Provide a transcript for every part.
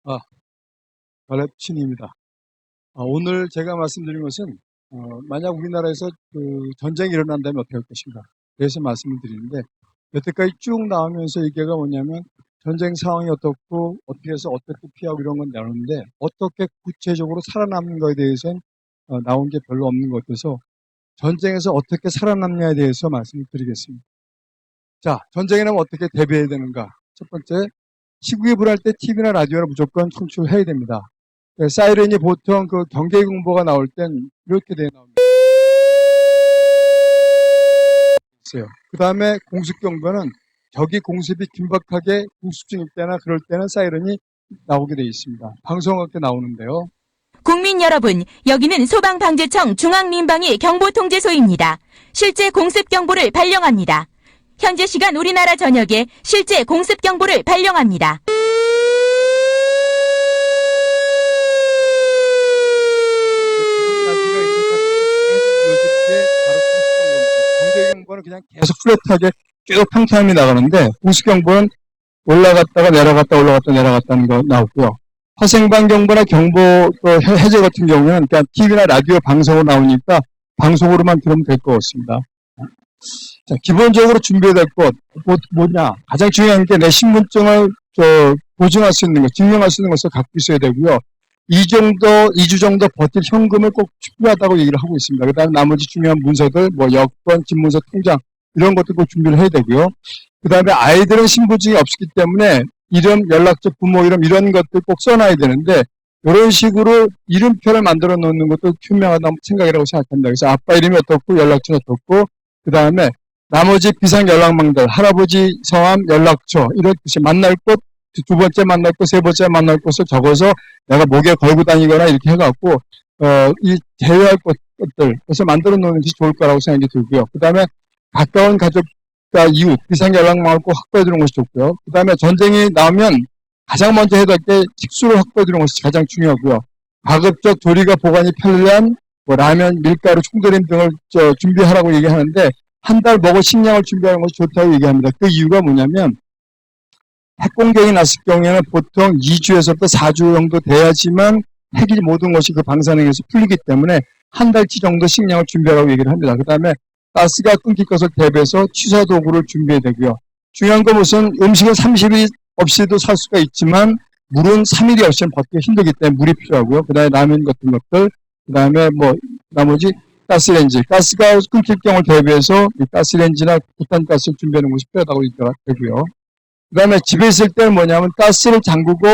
아, 발레친입니다. 오늘 제가 말씀드린 것은 만약 우리나라에서 전쟁이 일어난다면 어떻게 할 것인가. 그래서 말씀을 드리는데 여태까지 쭉 나오면서 얘기가 뭐냐면 전쟁 상황이 어떻고 어떻게 해서 어떻게 피하고 이런 건 나오는데 어떻게 구체적으로 살아남는 것에 대해서는 나온 게 별로 없는 것 같아서 전쟁에서 어떻게 살아남냐에 대해서 말씀을 드리겠습니다. 자, 전쟁에 나면 어떻게 대비해야 되는가. 첫 번째, 시국이 불할 때 TV나 라디오를 무조건 청취해야 됩니다. 사이렌이 보통 그 경계경보가 나올 땐 이렇게 나옵니다. 그 다음에 공습경보는 적이 공습이 긴박하게 공습 중일 때나 그럴 때는 사이렌이 나오게 되어 있습니다. 방송할 때 나오는데요. 국민 여러분, 여기는 소방방재청 중앙민방위 경보통제소입니다. 실제 공습경보를 발령합니다. 현재 시간 우리나라 전역에 실제 공습경보를 발령합니다. 경계경보는 그냥 계속 플랫하게 쭉 평탄히 나가는데 공습경보는 올라갔다가 내려갔다 올라갔다 내려갔다는 거 나오고요. 화생방 경보나 경보 해제 같은 경우는 그냥 TV나 라디오 방송으로 나오니까 방송으로만 들으면 될 것 같습니다. 자, 기본적으로 준비해야 될 것 뭐냐? 가장 중요한 게 내 신분증을 보증할 수 있는 것, 증명할 수 있는 것을 갖고 있어야 되고요. 2주 정도 버틸 현금을 꼭 필요하다고 얘기를 하고 있습니다. 그 다음에 나머지 중요한 문서들, 여권, 집문서, 통장 이런 것도 꼭 준비를 해야 되고요. 그 다음에 아이들은 신분증이 없기 때문에 이름, 연락처, 부모 이름 이런 것들 꼭 써놔야 되는데 이런 식으로 이름표를 만들어 놓는 것도 투명하다고 생각이라고 생각합니다. 그래서 아빠 이름이 어떻고 연락처 어떻고 그 다음에 나머지 비상 연락망들, 할아버지 성함, 연락처 이런 뜻이 만날 곳, 두 번째 만날 곳, 세 번째 만날 곳을 적어서 내가 목에 걸고 다니거나 이렇게 해갖고 이 제외할 것들 그래서 만들어 놓는 것이 좋을 거라고 생각이 들고요. 그 다음에 가까운 가족과 이웃, 비상 연락망을 꼭 확보해 두는 것이 좋고요. 그 다음에 전쟁이 나오면 가장 먼저 해야 될 게 식수를 확보해 두는 것이 가장 중요하고요. 가급적 조리가 보관이 편리한 라면, 밀가루, 총조림 등을 준비하라고 얘기하는데 한 달 먹을 식량을 준비하는 것이 좋다고 얘기합니다. 그 이유가 뭐냐면 핵공격이 났을 경우에는 보통 2주에서부터 4주 정도 돼야지만 핵이 모든 것이 그 방사능에서 풀리기 때문에 한 달치 정도 식량을 준비하라고 얘기를 합니다. 그 다음에 가스가 끊길 것을 대비해서 취사 도구를 준비해야 되고요. 중요한 건 무슨 음식은 30일 없이도 살 수가 있지만 물은 3일이 없이는 버티기 힘들기 때문에 물이 필요하고요. 그 다음에 라면 같은 것들, 그 다음에 나머지 가스레인지, 가스가 끊길 경우를 대비해서 이 가스레인지나 부탄가스를 준비하는 것이 필요하다고 얘기가 되고요. 그 다음에 집에 있을 때는 뭐냐면 가스를 잠그고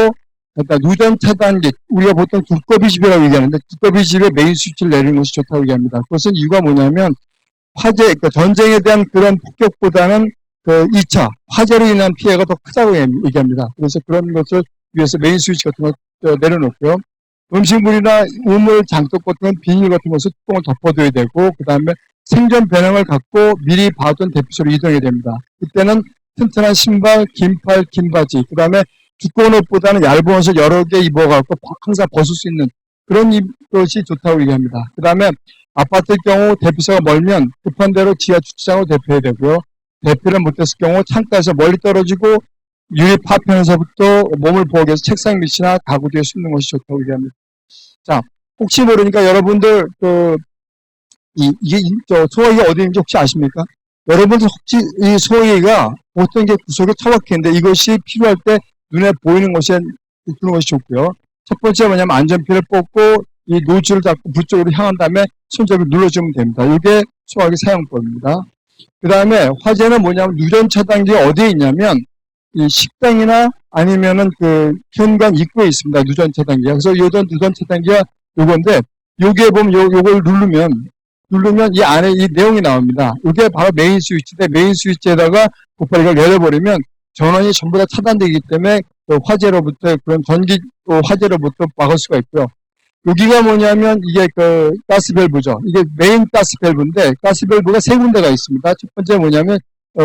누전 차단기, 우리가 보통 두꺼비 집이라고 얘기하는데 두꺼비 집에 메인 스위치를 내리는 것이 좋다고 얘기합니다. 그것은 이유가 뭐냐면 화재, 전쟁에 대한 그런 폭격보다는 2차, 화재로 인한 피해가 더 크다고 얘기합니다. 그래서 그런 것을 위해서 메인 스위치 같은 거 내려놓고요. 음식물이나 우물, 장독 같은 비닐 같은 것을 뚜껑을 덮어둬야 되고, 그 다음에 생존 배낭을 갖고 미리 봐둔 대피소로 이동해야 됩니다. 그때는 튼튼한 신발, 긴 팔, 긴 바지, 그 다음에 두꺼운 옷보다는 얇은 옷을 여러 개 입어갖고 항상 벗을 수 있는 그런 것이 좋다고 얘기합니다. 그 다음에 아파트의 경우 대피소가 멀면 급한 대로 지하 주차장으로 대피해야 되고요. 대피를 못했을 경우 창가에서 멀리 떨어지고 유리 파편에서부터 몸을 보호하기 위해서 책상 밑이나 가구 뒤에 숨는 것이 좋다고 얘기합니다. 자, 혹시 모르니까 여러분들 이게 소화기가 어디 있는지 혹시 아십니까? 여러분들 혹시 이 소화기가 보통 이게 구석에 처박히는데 이것이 필요할 때 눈에 보이는 것에 두는 것이 좋고요. 첫 번째 뭐냐면 안전피를 뽑고 이 노즐을 잡고 불 쪽으로 향한 다음에 손잡이 눌러주면 됩니다. 이게 소화기 사용법입니다. 그 다음에 화재는 뭐냐면 누전 차단기가 어디에 있냐면 이 식당이나 아니면은 현관 입구에 있습니다. 누전 차단기가. 그래서 요전 누전 차단기가 요건데 여기에 보면 요걸 누르면 이 안에 이 내용이 나옵니다. 이게 바로 메인 스위치인데 메인 스위치에다가 곧바로 이걸 내려버리면 전원이 전부 다 차단되기 때문에 화재로부터 그런 전기 화재로부터 막을 수가 있고요. 여기가 뭐냐면 이게 가스밸브죠. 이게 메인 가스밸브인데 가스밸브가 세 군데가 있습니다. 첫 번째 뭐냐면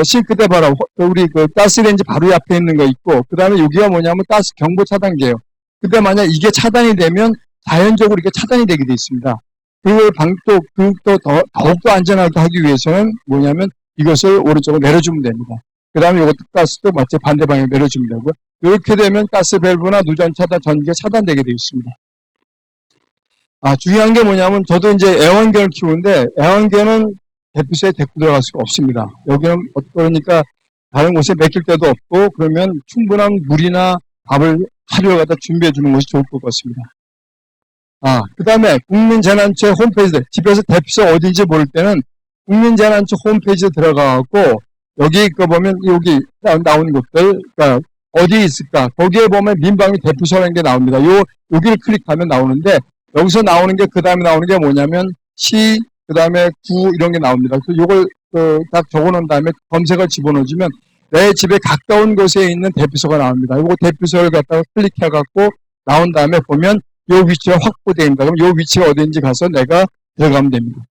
싱크대 바로 우리 가스레인지 바로 옆에 있는 거 있고 그 다음에 여기가 뭐냐면 가스 경보 차단기예요. 근데 만약 이게 차단이 되면 자연적으로 이게 차단이 되게 돼 있습니다. 그걸 더욱더 안전하게 하기 위해서는 뭐냐면 이것을 오른쪽으로 내려주면 됩니다. 그 다음에 이것도 가스도 마치 반대 방향에 내려주면 되고요. 이렇게 되면 가스 밸브나 누전 차단, 전기가 차단되게 되어 있습니다. 중요한 게 뭐냐면 저도 이제 애완견을 키우는데 애완견은 대피소에 데리고 들어갈 수가 없습니다. 여기는 그러니까 다른 곳에 맡길 데도 없고 그러면 충분한 물이나 밥을 하루에 갖다 준비해 주는 것이 좋을 것 같습니다. 그 다음에 국민재난처 홈페이지, 집에서 대피소 어딘지 모를 때는 국민재난처 홈페이지에 들어가고 여기 거 보면 여기 나오는 곳들, 그러니까 어디에 있을까? 거기에 보면 민방위 대피소라는 게 나옵니다. 여기를 클릭하면 나오는데 여기서 나오는 게 그 다음에 나오는 게 뭐냐면 시, 그 다음에 구 이런 게 나옵니다. 그래서 요걸 딱 적어놓은 다음에 검색을 집어넣어주면 내 집에 가까운 곳에 있는 대피소가 나옵니다. 요거 대피소를 갖다가 클릭해갖고 나온 다음에 보면 요 위치가 확보되어 있습니다. 그럼 요 위치가 어디인지 가서 내가 들어가면 됩니다.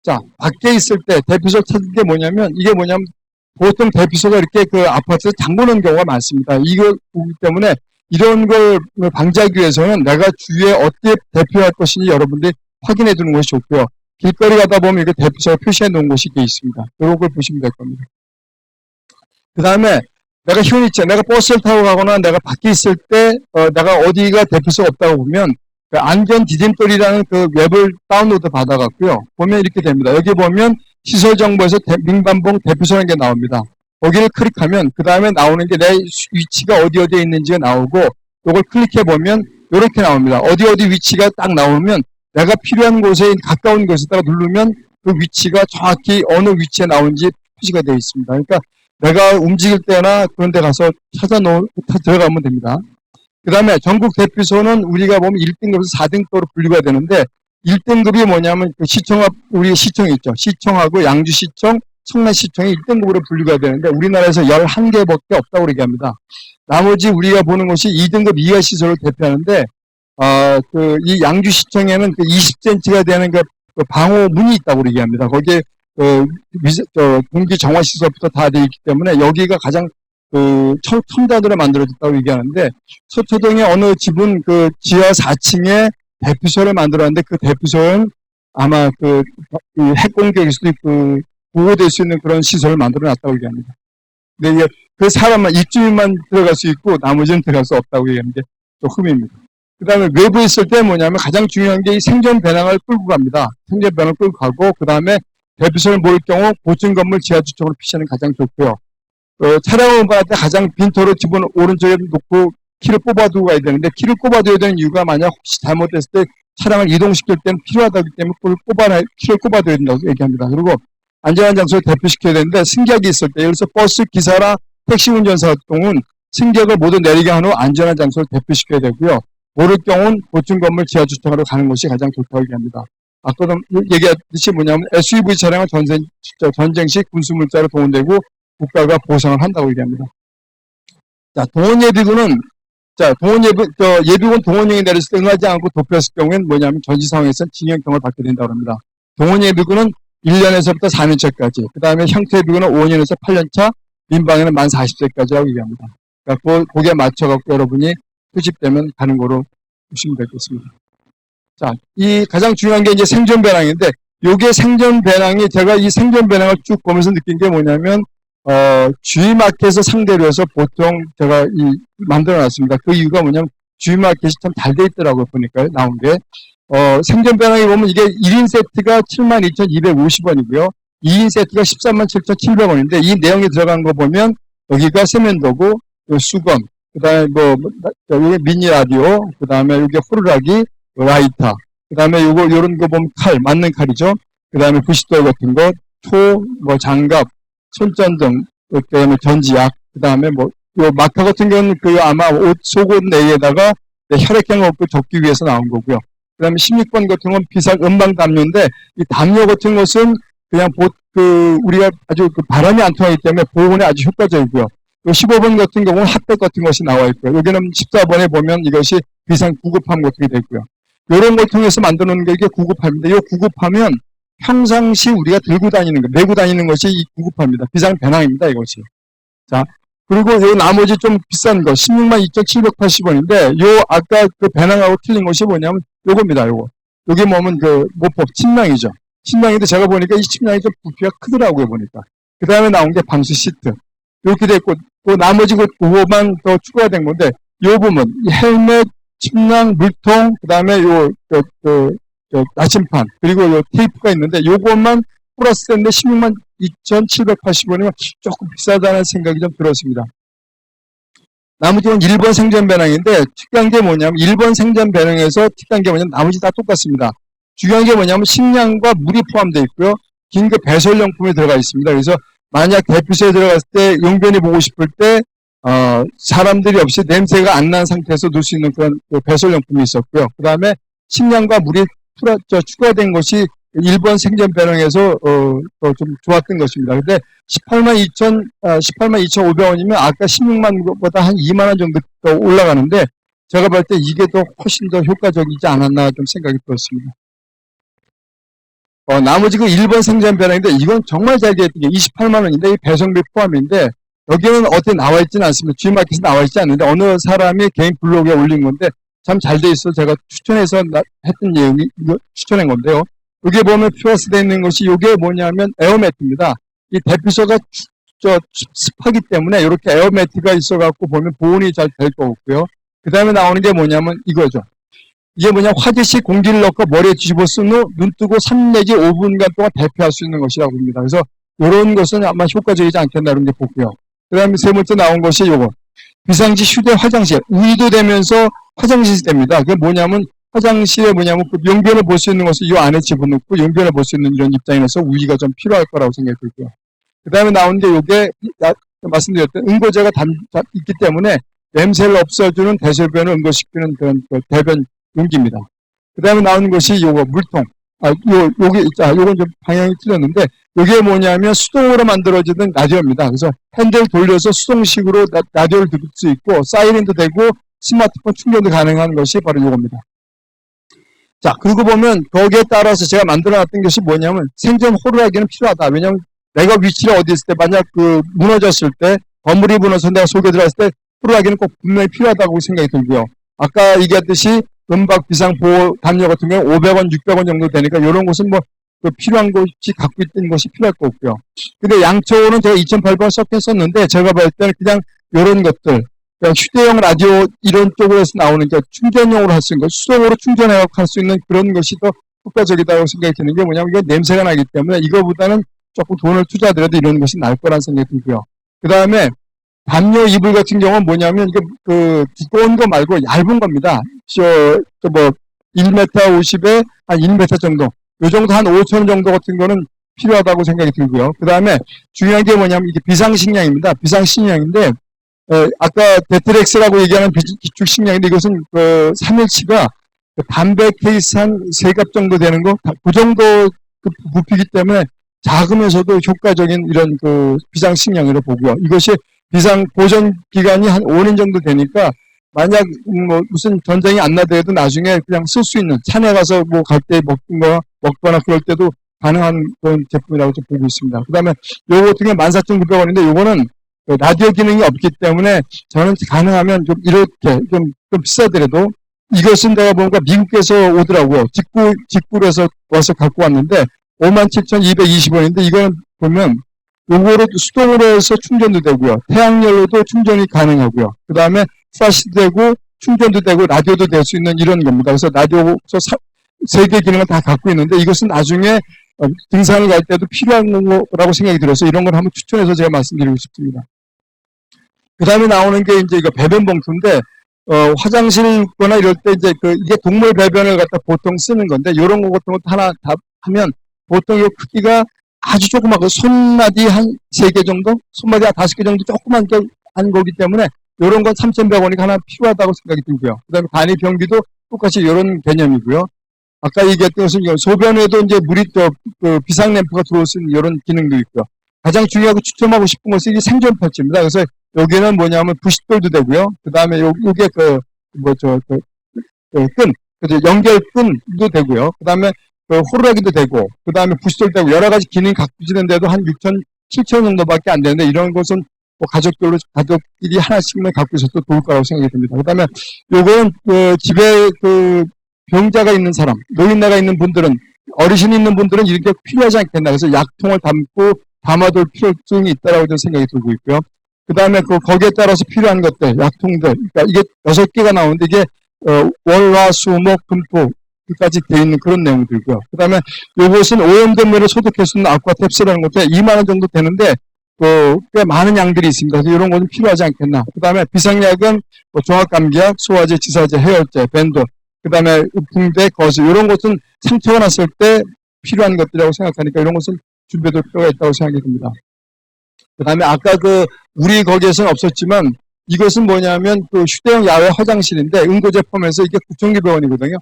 자, 밖에 있을 때 대피소 찾는 게 뭐냐면 이게 뭐냐면 보통 대피소가 이렇게 그 아파트에 잠그는 경우가 많습니다. 이거 보기 때문에 이런 걸 방지하기 위해서는 내가 주위에 어떻게 대피할 것인지 여러분들이 확인해 두는 것이 좋고요. 길거리 가다 보면 이렇게 대피소가 표시해 놓은 곳이 되어 있습니다. 이런 걸 보시면 될 겁니다. 그 다음에 내가 휴니체, 내가 버스를 타고 가거나 내가 밖에 있을 때 내가 어디가 대피소가 없다고 보면 그 안전 디딤돌이라는 그 웹을 다운로드 받아갖고요. 보면 이렇게 됩니다. 여기 보면 시설 정보에서 민방봉 대피소라는 게 나옵니다. 거기를 클릭하면 그 다음에 나오는 게 내 위치가 어디에 있는지가 나오고 이걸 클릭해 보면 이렇게 나옵니다. 어디 위치가 딱 나오면 내가 필요한 곳에 가까운 곳에다가 누르면 그 위치가 정확히 어느 위치에 나오는지 표시가 되어 있습니다. 그러니까 내가 움직일 때나 그런 데 가서 들어가면 됩니다. 그 다음에 전국 대피소는 우리가 보면 1등급에서 4등급으로 분류가 되는데 1등급이 뭐냐면 그 시청 앞, 우리 시청이 있죠. 시청하고 양주시청, 성남시청이 1등급으로 분류가 되는데 우리나라에서 11개밖에 없다고 얘기합니다. 나머지 우리가 보는 것이 2등급 이하 시설을 대표하는데 이 양주시청에는 그 20cm가 되는 그 방호문이 있다고 얘기합니다. 거기에 공기 정화 시설부터 다 되어 있기 때문에 여기가 가장 첨단으로 만들어졌다고 얘기하는데 서초동의 어느 집은 그 지하 4층에 대피소를 만들었는데 그 대피소는 아마 핵공격에서도 보호될 수 있는 그런 시설을 만들어 놨다고 얘기합니다. 근데 그 사람만, 입주민만 들어갈 수 있고 나머지는 들어갈 수 없다고 얘기하는데 또 흠입니다. 그 다음에 외부에 있을 때 뭐냐면 가장 중요한 게 이 생존 배낭을 끌고 갑니다. 생존 배낭을 끌고 가고 그 다음에 대피소를 모를 경우 보증 건물 지하주 쪽으로 피시는 가장 좋고요. 차량을 운반할 때 가장 빈도로 오른쪽에 놓고 키를 뽑아두고 가야 되는데 키를 뽑아둬야 되는 이유가 만약 혹시 잘못됐을 때 차량을 이동시킬 때는 필요하다기 때문에 키를 뽑아둬야 된다고 얘기합니다. 그리고 안전한 장소에 대피시켜야 되는데 승객이 있을 때 예를 들어서 버스 기사나 택시 운전사 같은 승객을 모두 내리게 한 후 안전한 장소를 대피시켜야 되고요. 모를 경우는 보증 건물 지하주차장으로 가는 것이 가장 좋다고 얘기합니다. 아까도 얘기했듯이 뭐냐면 SUV 차량은 전쟁시 군수물자로 동원되고 국가가 보상을 한다고 얘기합니다. 자, 동원예비군은 예비군 동원령이 내렸을 때 응하지 않고 도피했을 경우에는 뭐냐면 전시 상황에서는 징역형을 받게 된다고 합니다. 동원예비군은 1년에서부터 4년차까지, 그 다음에 형태예비군은 5년에서 8년차, 민방위는 만 40세까지라고 얘기합니다. 그러니까 거기에 맞춰갖고 여러분이 투집되면 가는 거로 보시면 되겠습니다. 자, 이 가장 중요한 게 이제 생존 배낭인데, 요게 생존 배낭이 제가 이 생존 배낭을 쭉 보면서 느낀 게 뭐냐면, G마켓을 상대로 해서 보통 제가 만들어 놨습니다. 그 이유가 뭐냐면, G마켓이 참 잘 돼 있더라고요. 보니까 나온 게. 생존 배낭에 보면 이게 1인 세트가 72,250원이고요. 2인 세트가 137,700원인데, 이 내용이 들어간 거 보면, 여기가 세면도구, 수건, 그 다음에 여기 미니 라디오, 그 다음에 여기 호루라기, 라이터, 그 다음에 요런 거 보면 맞는 칼이죠. 그 다음에 부싯돌 같은 거, 장갑, 손전등, 그 다음에 전지약, 그 다음에 요 마카 같은 경우는 아마 속옷 내에다가 혈액형 없고 적기 위해서 나온 거고요. 그 다음에 16번 같은 건 비상 음방 담요인데, 이 담요 같은 것은 그냥 우리가 아주 바람이 안 통하기 때문에 보온에 아주 효과적이고요. 15번 같은 경우는 핫팩 같은 것이 나와 있고요. 여기는 14번에 보면 이것이 비상 구급함 같은 게 되어 있고요. 이런 걸 통해서 만들어 놓은 게 이게 구급함인데, 이 구급함은 평상시 우리가 들고 다니는 거, 메고 다니는 것이 이 구급함입니다. 비상 배낭입니다, 이것이. 자, 그리고 요 나머지 좀 비싼 거, 162,780원인데, 요 아까 그 배낭하고 틀린 것이 뭐냐면 요겁니다, 요거. 여기 보면 모법, 침낭이죠. 침낭인데 제가 보니까 이 침낭이 좀 부피가 크더라고요, 보니까. 그 다음에 나온 게 방수 시트. 이렇게 됐고, 또 나머지 그거만 더 추가가 된 건데, 요 부분, 이 헬멧, 침낭, 물통, 그 다음에 나침판, 그리고 요 테이프가 있는데, 요것만 플러스 됐는데 16만 2,780원이면 조금 비싸다는 생각이 좀 들었습니다. 나머지 건 1번 생전 배낭인데, 특이한 게 뭐냐면, 1번 생전 배낭에서 특이한 게 뭐냐면, 나머지 다 똑같습니다. 중요한 게 뭐냐면, 식량과 물이 포함되어 있고요. 긴급 배설용품이 들어가 있습니다. 그래서 만약 대피소에 들어갔을 때 용변이 보고 싶을 때 사람들이 없이 냄새가 안 난 상태에서 놓을 수 있는 그런 배설용품이 있었고요. 그 다음에 식량과 물이 추가된 것이 1번 생전 배낭에서 좀 좋았던 것입니다. 근데 18만 2,500원이면 아까 16만보다 한 2만 원 정도 더 올라가는데 제가 볼 때 이게 더 훨씬 더 효과적이지 않았나 좀 생각이 들었습니다. 나머지 그 1번 생전 배낭인데 이건 정말 잘 되었던 게 28만 원인데 이 배송비 포함인데 여기는 어떻게 나와 있지는 않습니다. G마켓에 나와 있지 않는데 어느 사람이 개인 블로그에 올린 건데 참 잘 돼 있어 제가 추천해서 했던 내용이 이거 추천한 건데요. 여기 보면 플러스되어 있는 것이 이게 뭐냐면 에어매트입니다. 이 대피소가 습하기 때문에 이렇게 에어매트가 있어갖고 보면 보온이 잘 될 거고요. 그 다음에 나오는 게 뭐냐면 이거죠. 이게 뭐냐 화재시 공기를 넣고 머리에 뒤집어 쓴 후 눈 뜨고 3 내지 5분간 동안 대피할 수 있는 것이라고 봅니다. 그래서 이런 것은 아마 효과적이지 않겠나 이런 게 보고요. 그 다음에 세 번째 나온 것이 요거 비상시 휴대 화장실 우위도 되면서 화장실이 됩니다. 그게 뭐냐면 화장실에 뭐냐면 그 용변을 볼 수 있는 것을 이 안에 집어넣고 용변을 볼 수 있는 이런 입장에서 우위가 좀 필요할 거라고 생각이 들고요. 그 다음에 나온 게 요게 말씀드렸던 응고제가 있기 때문에 냄새를 없애주는 대소변을 응고시키는 그런 대변 용기입니다. 그 다음에 나오는 것이 요거 물통. 요건 좀 방향이 틀렸는데 요게 뭐냐면 수동으로 만들어지는 라디오입니다. 그래서 핸들 돌려서 수동식으로 라디오를 들을 수 있고 사이렌도 되고 스마트폰 충전도 가능한 것이 바로 요겁니다. 자, 그리고 보면 거기에 따라서 제가 만들어놨던 것이 뭐냐면 생존 호루라기는 필요하다. 왜냐하면 내가 위치를 어디 있을 때 만약 무너졌을 때 건물이 무너져서 내가 속에 들어갔을 때 호루라기는 꼭 분명히 필요하다고 생각이 들고요. 아까 얘기했듯이 음박 비상 보호 담요 같은 경우는 500원, 600원 정도 되니까 이런 것은 뭐 필요한 것이 갖고 있던 것이 필요할 거 없고요. 근데 양초는 제가 2,800원 썼는데 제가 볼 때는 그냥 이런 것들 그러니까 휴대용 라디오 이런 쪽으로서 나오는 게 충전용으로 할 수 있는 것, 수동으로 충전해서 할 수 있는 그런 것이 더 효과적이다고 생각이 드는 게 뭐냐면 이게 냄새가 나기 때문에 이거보다는 조금 돈을 투자하더라도 이런 것이 나을 거라는 생각이 들고요. 그 다음에 담요 이불 같은 경우는 뭐냐면 이게 두꺼운 거 말고 얇은 겁니다. 1m 50에 한 1m 정도. 요 정도 한 5,000원 정도 같은 거는 필요하다고 생각이 들고요. 그 다음에 중요한 게 뭐냐면 이게 비상식량입니다. 비상식량인데 아까 데트렉스라고 얘기하는 기축식량인데 이것은 3일치가 담배 케이스 한 3갑 정도 되는 거, 그 정도 부피이기 때문에 작으면서도 효과적인 이런 비상식량으로 보고요. 이것이 비상 보존 기간이 한 5년 정도 되니까 만약 무슨 전쟁이 안 나더라도 나중에 그냥 쓸 수 있는 산에 가서 갈 때 먹거나 그럴 때도 가능한 그런 제품이라고 좀 보고 있습니다. 그 다음에 요거 같은 경우는 14,900원인데 요거는 라디오 기능이 없기 때문에 저는 가능하면 좀 이렇게 좀 비싸더라도 이것은 내가 보니까 미국에서 오더라고요. 직구로 해서 와서 갖고 왔는데 57,220원인데 이거는 보면 요거로 수동으로 해서 충전도 되고요. 태양열로도 충전이 가능하고요. 그 다음에 플래시도 되고 충전도 되고 라디오도 될 수 있는 이런 겁니다. 그래서 라디오 3개 기능을 다 갖고 있는데 이것은 나중에 등산을 갈 때도 필요한 거라고 생각이 들어서 이런 걸 한번 추천해서 제가 말씀드리고 싶습니다. 그 다음에 나오는 게 이제 이거 배변 봉투인데 화장실 거나 이럴 때 이제 이게 동물 배변을 갖다 보통 쓰는 건데 이런 거 같은 것도 하나 다 하면 보통 이 크기가 아주 조그맣고 손마디 한 3개 정도? 손마디 한 5개 정도 조그만 게 한 거기 때문에 이런 건 3,100원이 하나 필요하다고 생각이 들고요. 그 다음에 간이 변기도 똑같이 이런 개념이고요. 아까 얘기했던 것은 소변에도 이제 물이 비상램프가 들어올 수 있는 이런 기능도 있고요. 가장 중요하고 추천하고 싶은 것은 이게 생존 팔찌입니다. 그래서 여기는 뭐냐면 부싯돌도 되고요. 그 다음에 요게 연결 끈도 되고요. 그 다음에 호루라기도 되고, 그 다음에 부싯돌도 되고, 여러 가지 기능이 갖고 있는데도 한 6,000, 7,000 정도밖에 안 되는데, 이런 것은 가족끼리 하나씩만 갖고 있어도 좋을 거라고 생각이 듭니다. 그 다음에 요건, 집에 병자가 있는 사람, 노인네가 있는 분들은, 어르신이 있는 분들은 이렇게 필요하지 않겠나. 그래서 약통을 담아둘 필요성이 있다라고 저는 생각이 들고 있고요. 그 다음에 거기에 따라서 필요한 것들, 약통들, 그러니까 이게 6개가 나오는데 이게, 월, 화, 수, 목, 금, 토, 까지 되어 있는 그런 내용들이고요. 그 다음에 요것은 오염된 물을 소독할 수 있는 아쿠아 탭스라는 것도 2만 원 정도 되는데, 꽤 많은 양들이 있습니다. 그래서 이런 것은 필요하지 않겠나. 그 다음에 비상약은 종합감기약, 소화제, 지사제, 해열제, 밴드, 그 다음에 붕대, 거즈, 이런 것은 상처가 났을 때 필요한 것들이라고 생각하니까 이런 것은 준비해둘 필요가 있다고 생각이 듭니다. 그 다음에 아까 우리 거기에서는 없었지만 이것은 뭐냐면 휴대용 야외 화장실인데 응고제 포함해서 이게 9,900원이거든요.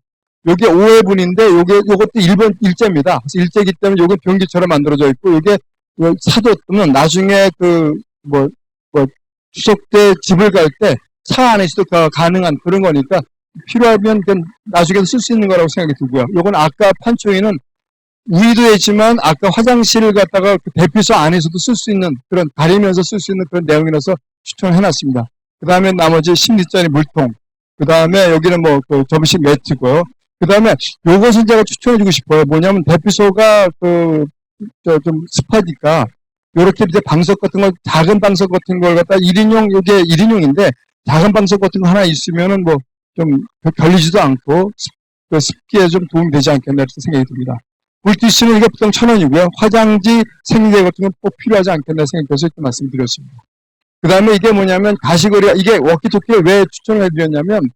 요게 5회분인데 요것도 일제입니다. 그래서 일제이기 때문에 요게 변기처럼 만들어져 있고 요게 사뒀으면 나중에 추석 때 집을 갈 때 차 안에서도 가능한 그런 거니까 필요하면 나중에 쓸 수 있는 거라고 생각이 들고요. 요건 아까 판초이는 우리도 했지만 아까 화장실을 갖다가 대피소 안에서도 쓸 수 있는 그런 가리면서 쓸 수 있는 그런 내용이라서 추천을 해놨습니다. 그 다음에 나머지 10리짜리 물통. 그 다음에 여기는 접시 매트고요. 그 다음에 요것은 제가 추천해주고 싶어요. 뭐냐면 대피소가 좀 습하니까 요렇게 이제 방석 같은 걸 작은 방석 같은 걸 갖다 1인용 요게 1인용인데 작은 방석 같은 거 하나 있으면은 좀 걸리지도 않고 습기에 좀 도움이 되지 않겠나 이렇게 생각이 듭니다. 물티슈는 이게 보통 1,000원이고요. 화장지, 생리대 같은 건 꼭 필요하지 않겠나 생각해서 이렇게 말씀드렸습니다. 그 다음에 이게 뭐냐면 가시거리가 이게 워키토키를 왜 추천을 해드렸냐면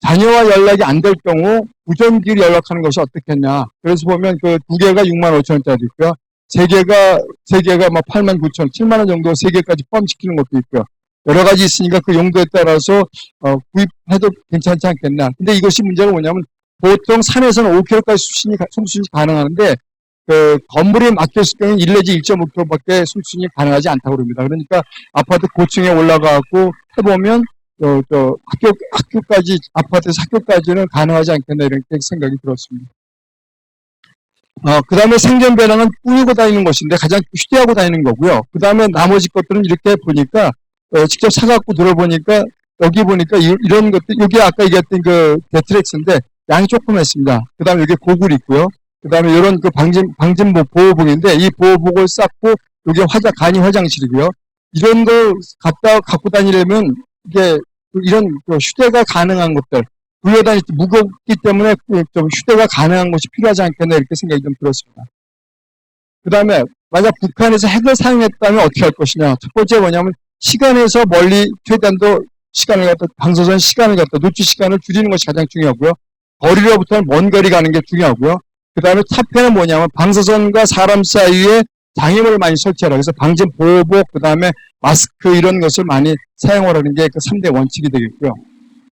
자녀와 연락이 안 될 경우 무전기로 연락하는 것이 어떻겠냐. 그래서 보면 2개가 65,000원짜리 있고요. 3개가 89,000원, 7만원 정도 3개까지 포함시키는 것도 있고요. 여러 가지 있으니까 그 용도에 따라서 구입해도 괜찮지 않겠나. 근데 이것이 문제가 뭐냐면 보통 산에서는 5km까지 송수신이 가능하는데 건물에 막혔을 경우는 1 내지 1.5km밖에 송수신이 가능하지 않다고 그럽니다. 그러니까 아파트 고층에 올라가고 해보면 학교까지 아파트에서 학교까지는 가능하지 않겠나 이런 생각이 들었습니다. 그 다음에 생존 배낭은 꾸미고 다니는 것인데 가장 휴대하고 다니는 거고요. 그 다음에 나머지 것들은 이렇게 보니까 직접 사갖고 들어보니까 여기 보니까 이런 것들 여기 아까 얘기했던 데트렉스인데 양이 조금 했습니다. 그 다음에 여기 고글 있고요. 그 다음에 이런 방진 보호복인데 이 보호복을 쌓고 여기 간이 화장실이고요. 이런 걸 갖고 다니려면 이게 이런 휴대가 가능한 것들 굴려다닐 때 무겁기 때문에 좀 휴대가 가능한 것이 필요하지 않겠나 이렇게 생각이 좀 들었습니다. 그 다음에 만약 북한에서 핵을 사용했다면 어떻게 할 것이냐. 첫 번째 뭐냐면 시간에서 멀리 최대한도 방사선 시간을 갖다 노출 시간을 줄이는 것이 가장 중요하고요. 거리로부터는 먼 거리 가는 게 중요하고요. 그 다음에 차폐는 뭐냐면 방사선과 사람 사이에 장애물을 많이 설치하라. 그래서 방진 보호복, 그 다음에 마스크 이런 것을 많이 사용하라는 게 3대 원칙이 되겠고요.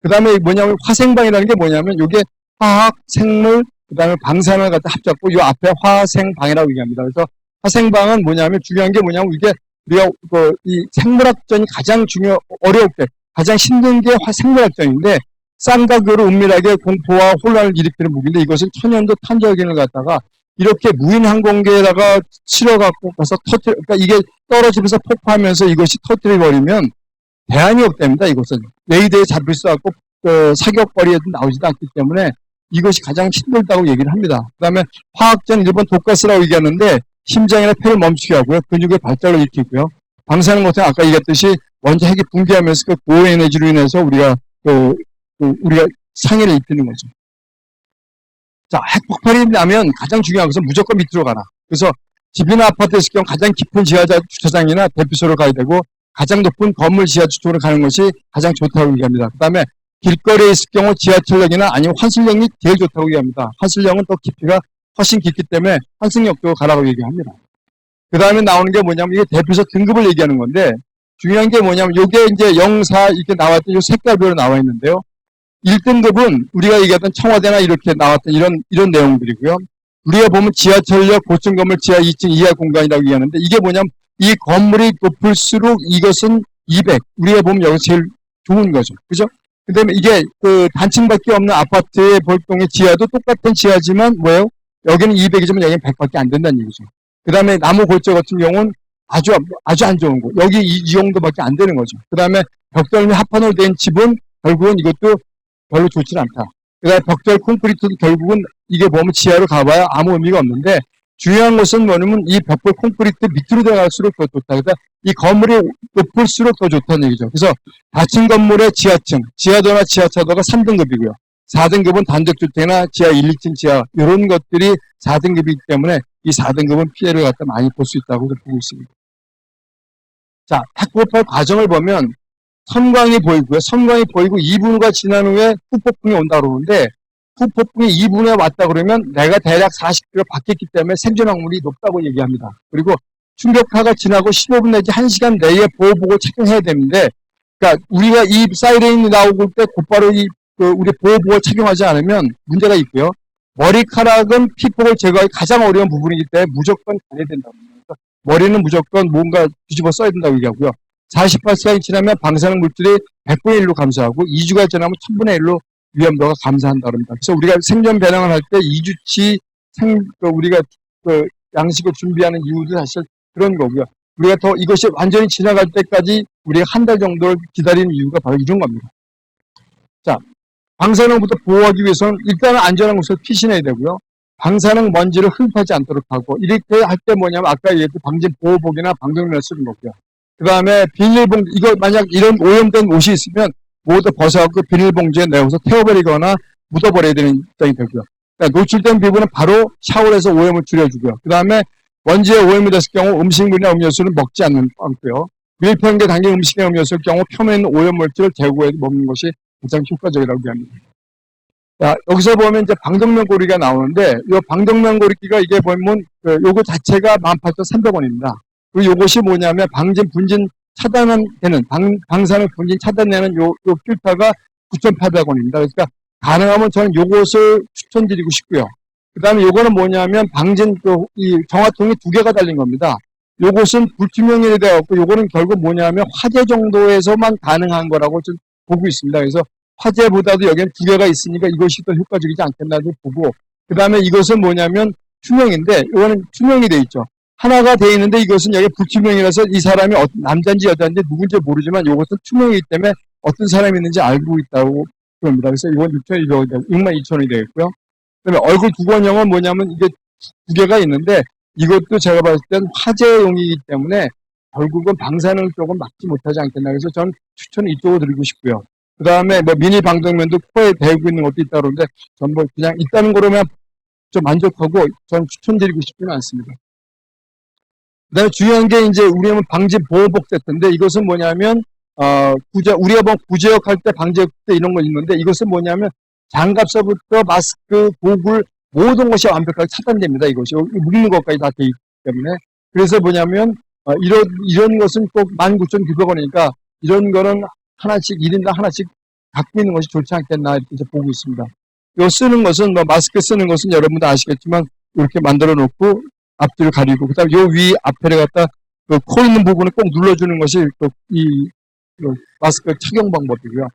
그 다음에 뭐냐면 화생방이라는 게 뭐냐면 이게 화학, 생물, 그 다음에 방사능을 갖다 합쳤고 이 앞에 화생방이라고 얘기합니다. 그래서 화생방은 뭐냐면 중요한 게 뭐냐면 이게 우리가 이 생물학전이 가장 어려울 때 가장 힘든 게 생물학전인데 쌍각으로 은밀하게 공포와 혼란을 일으키는 무기인데 이것은 천연도 탄저균을 갖다가 이렇게 무인 항공기에다가 실어갖고 가서 그러니까 이게 떨어지면서 폭파하면서 이것이 터뜨려버리면 대안이 없답니다. 이것은 레이더에 잡힐 수 없고 사격거리에도 나오지도 않기 때문에 이것이 가장 힘들다고 얘기를 합니다. 그 다음에 화학전 일본 독가스라고 얘기하는데 심장이나 폐를 멈추게 하고요. 근육의 발달을 일으키고요. 방사능 같은 아까 얘기했듯이 먼저 핵이 붕괴하면서 그 고에너지로 인해서 우리가 상해를 입히는 거죠. 자, 핵폭발이 나면 가장 중요한 것은 무조건 밑으로 가라. 그래서 집이나 아파트에 있을 경우 가장 깊은 주차장이나 대피소를 가야 되고 가장 높은 건물 지하 주택으로 가는 것이 가장 좋다고 얘기합니다. 그 다음에 길거리에 있을 경우 지하철역이나 아니면 환승역이 제일 좋다고 얘기합니다. 환승역은 또 깊이가 훨씬 깊기 때문에 환승역도 가라고 얘기합니다. 그 다음에 나오는 게 뭐냐면 이게 대피소 등급을 얘기하는 건데 중요한 게 뭐냐면 이게 이제 0, 4 이렇게 나왔던 이 색깔별로 나와 있는데요. 1등급은 우리가 얘기했던 청와대나 이렇게 나왔던 이런 내용들이고요. 우리가 보면 지하철역, 고층 건물 지하 2층 이하 공간이라고 얘기하는데 이게 뭐냐면 이 건물이 높을수록 이것은 200. 우리가 보면 여기 제일 좋은 거죠. 그죠? 그 다음에 이게 단층밖에 없는 아파트의 볼동의 지하도 똑같은 지하지만 뭐예요? 여기는 200이지만 여기는 100밖에 안 된다는 얘기죠. 그 다음에 나무 골조 같은 경우는 아주 안 좋은 거. 여기 이 정도밖에 안 되는 거죠. 그 다음에 벽돌 합판으로 된 집은 결국은 이것도 별로 좋지 않다. 그 다음에 벽돌 콘크리트도 결국은 이게 보면 지하로 가봐야 아무 의미가 없는데 중요한 것은 뭐냐면 이 벽돌 콘크리트 밑으로 들어갈수록 더 좋다. 그러니까 이 건물이 높을수록 더 좋다는 얘기죠. 그래서 닫힌 건물의 지하층, 지하도나 지하차도가 3등급이고요. 4등급은 단독주택이나 지하 1, 2층 지하 이런 것들이 4등급이기 때문에 이 4등급은 피해를 갖다 많이 볼 수 있다고 보고 있습니다. 자, 탁구팔 과정을 보면 선광이 보이고요. 선광이 보이고 2분후가 지난 후에 후폭풍이 온다 그러는데 후폭풍이 2분에 왔다 그러면 내가 대략 40km 바뀌었기 때문에 생존 확률이 높다고 얘기합니다. 그리고 충격파가 지나고 15분 내지 1시간 내에 보호복을 착용해야 되는데, 그러니까 우리가 이 사이렌이 나오고 때 곧바로 우리 보호복을 착용하지 않으면 문제가 있고요. 머리카락은 피폭을 제거하기 가장 어려운 부분이기 때문에 무조건 가야 된다고 합니다. 머리는 무조건 뭔가 뒤집어 써야 된다고 얘기하고요. 48시간이 지나면 방사능 물질이 100분의 1로 감소하고 2주가 지나면 1000분의 1로 위험도가 감소한다 그럽니다. 그래서 우리가 생존 배낭을 할 때 2주치 우리가 양식을 준비하는 이유도 사실 그런 거고요. 우리가 더 이것이 완전히 지나갈 때까지 우리가 한 달 정도를 기다리는 이유가 바로 이런 겁니다. 자, 방사능부터 보호하기 위해서는 일단은 안전한 곳을 피신해야 되고요. 방사능 먼지를 흡입하지 않도록 하고, 이렇게 할 때 뭐냐면 아까 얘기했던 방진 보호복이나 방독면을 쓰는 거고요. 그 다음에 비닐봉지, 이거 만약 이런 오염된 옷이 있으면 모두 벗어갖고 비닐봉지에 내어서 태워버리거나 묻어버려야 되는 입장이 되고요. 그러니까 노출된 피부는 바로 샤워를 해서 오염을 줄여주고요. 그 다음에 먼지에 오염이 됐을 경우 음식물이나 음료수는 먹지 않고요. 밀폐형제 담긴 음식이나 음료수일 경우 표면에 있는 오염물질을 제거해서 먹는 것이 가장 효과적이라고 합니다. 자, 여기서 보면 이제 방독면 고리가 나오는데, 이 방독면 고리기가 이게 보면, 요거 자체가 18,300원입니다. 그리고 요것이 뭐냐면, 방진, 분진 차단되는, 방사능 분진 차단되는 요 필터가 9,800원입니다. 그러니까, 가능하면 저는 요것을 추천드리고 싶고요. 그 다음에 요거는 뭐냐면, 방진, 이 정화통이 2개가 달린 겁니다. 요것은 불투명이 되어갖고, 요거는 결국 뭐냐면, 화재 정도에서만 가능한 거라고 좀 보고 있습니다. 그래서, 화재보다도 여기는 2개가 있으니까 이것이 더 효과적이지 않겠나도 보고, 그 다음에 이것은 뭐냐면 투명인데, 이거는 투명이 돼 있죠. 하나가 돼 있는데 이것은 여기 불투명이라서 이 사람이 남자인지 여자인지 누군지 모르지만 이것은 투명이기 때문에 어떤 사람이 있는지 알고 있다고 그럽니다. 그래서 이건 6,200원이 62,000원이 되겠고요. 그 다음에 얼굴 두건형은 뭐냐면 이게 2개가 있는데 이것도 제가 봤을 땐 화재용이기 때문에 결국은 방사능 쪽은 막지 못하지 않겠나. 그래서 전 추천을 이쪽으로 드리고 싶고요. 그 다음에 뭐 미니 방독면도 코에 대고 있는 것도 있다 그러는데 전부 그냥 있다는 거로만 좀 만족하고 전 추천드리고 싶지는 않습니다. 그 다음에 중요한 게 이제 우리는 방지 보호복 세트인데 이것은 뭐냐면 우리가 뭐 구제역 할 때 방지역 때 이런 거 있는데 이것은 뭐냐면 장갑서부터 마스크, 고글 모든 것이 완벽하게 차단됩니다. 이것이 묻는 것까지 다 돼 있기 때문에 그래서 뭐냐면 이런 것은 꼭 19,900원이니까 이런 거는 하나씩 1인당 하나씩 갖고 있는 것이 좋지 않겠나 이렇게 보고 있습니다. 요 쓰는 것은 뭐 마스크 쓰는 것은 여러분도 아시겠지만 이렇게 만들어 놓고 앞뒤를 가리고 그다음 요 위 앞에를 갖다 코 있는 부분을 꼭 눌러주는 것이 이 마스크 착용 방법이고요.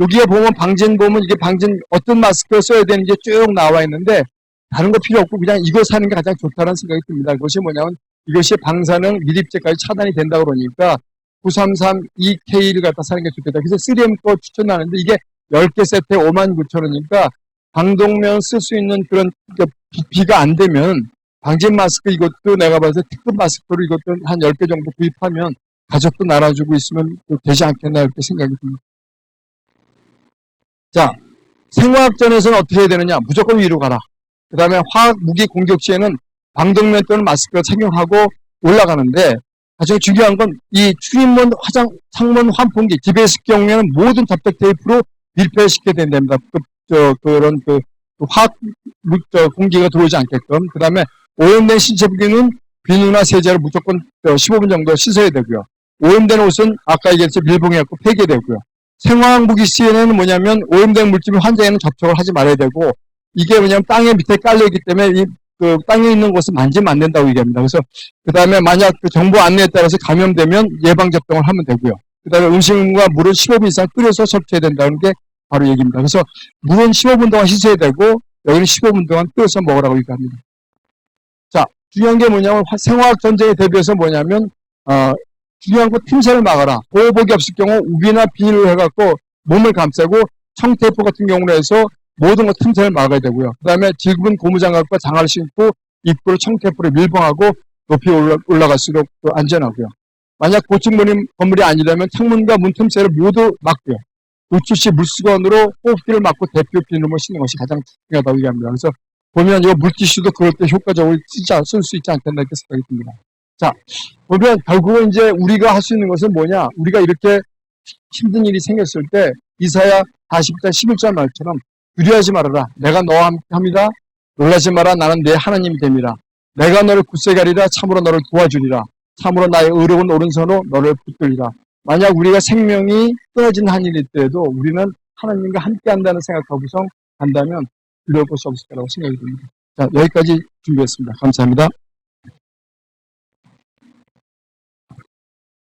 여기에 보면 방진 보면 이게 방진 어떤 마스크를 써야 되는지 쭉 나와 있는데 다른 거 필요 없고 그냥 이거 사는 게 가장 좋다는 생각이 듭니다. 그것이 뭐냐면 이것이 방사능 미립제까지 차단이 된다 그러니까 9332K를 갖다 사는 게 좋겠다. 그래서 3M 거 추천하는데 이게 10개 세트에 59,000원이니까 방독면 쓸 수 있는 그런 비가 안 되면 방진 마스크 이것도 내가 봐서 특급 마스크로 이것도 한 10개 정도 구입하면 가족도 나눠주고 있으면 되지 않겠나 이렇게 생각이 듭니다. 자, 생화학전에서는 어떻게 해야 되느냐? 무조건 위로 가라. 그 다음에 화학 무기 공격 시에는 방독면 또는 마스크를 착용하고 올라가는데 가장 중요한 건 이 출입문, 창문 환풍기, 집에 있을 경우에는 모든 접촉 테이프로 밀폐시켜야 된답니다. 그런 화학 공기가 들어오지 않게끔. 그 다음에 오염된 신체 부위는 비누나 세제로 무조건 15분 정도 씻어야 되고요. 오염된 옷은 아까 얘기했듯이 밀봉해갖고 폐기해야 되고요. 생화학 무기 시에는 뭐냐면 오염된 물질 환자에는 접촉을 하지 말아야 되고 이게 뭐냐면 땅에 밑에 깔려있기 때문에 땅에 있는 곳은 만지면 안 된다고 얘기합니다. 그래서 그 다음에 만약 정보 안내에 따라서 감염되면 예방 접종을 하면 되고요. 그 다음에 음식과 물은 15분 이상 끓여서 섭취해야 된다는 게 바로 얘기입니다. 그래서 물은 15분 동안 씻어야 되고 여기는 15분 동안 끓여서 먹으라고 얘기합니다. 자, 중요한 게 뭐냐면 생화학 전쟁에 대비해서 뭐냐면 중요한 거 틈새를 막아라. 보호복이 없을 경우 우비나 비닐로 해갖고 몸을 감싸고 청테이프 같은 경우로 해서 모든 것 틈새를 막아야 되고요. 그 다음에 지금 고무장갑과 장화를 신고 입구를 청테이프로 밀봉하고 높이 올라갈수록 또 안전하고요. 만약 고층 건물이 아니라면 창문과 문 틈새를 모두 막고요. 우측 시 물수건으로 호흡기를 막고 대표 비누를 씻는 것이 가장 중요하다고 얘기합니다. 그래서 보면 이 물티슈도 그럴 때 효과적으로 쓸 수 있지 않겠나 이렇게 생각이 듭니다. 자, 보면 결국은 이제 우리가 할 수 있는 것은 뭐냐? 우리가 이렇게 힘든 일이 생겼을 때 이사야 40장 11절 말처럼 두려워하지 말아라. 내가 너와 함께 합니다. 놀라지 마라. 나는 내 하나님이 됨이라. 내가 너를 굳세게 하리라. 참으로 너를 도와주리라. 참으로 나의 의로운 오른손으로 너를 붙들리라. 만약 우리가 생명이 끊어진 한 일일 때에도 우리는 하나님과 함께 한다는 생각하고서 간다면 두려울 것이 없을 거라고 생각이 듭니다. 자, 여기까지 준비했습니다. 감사합니다.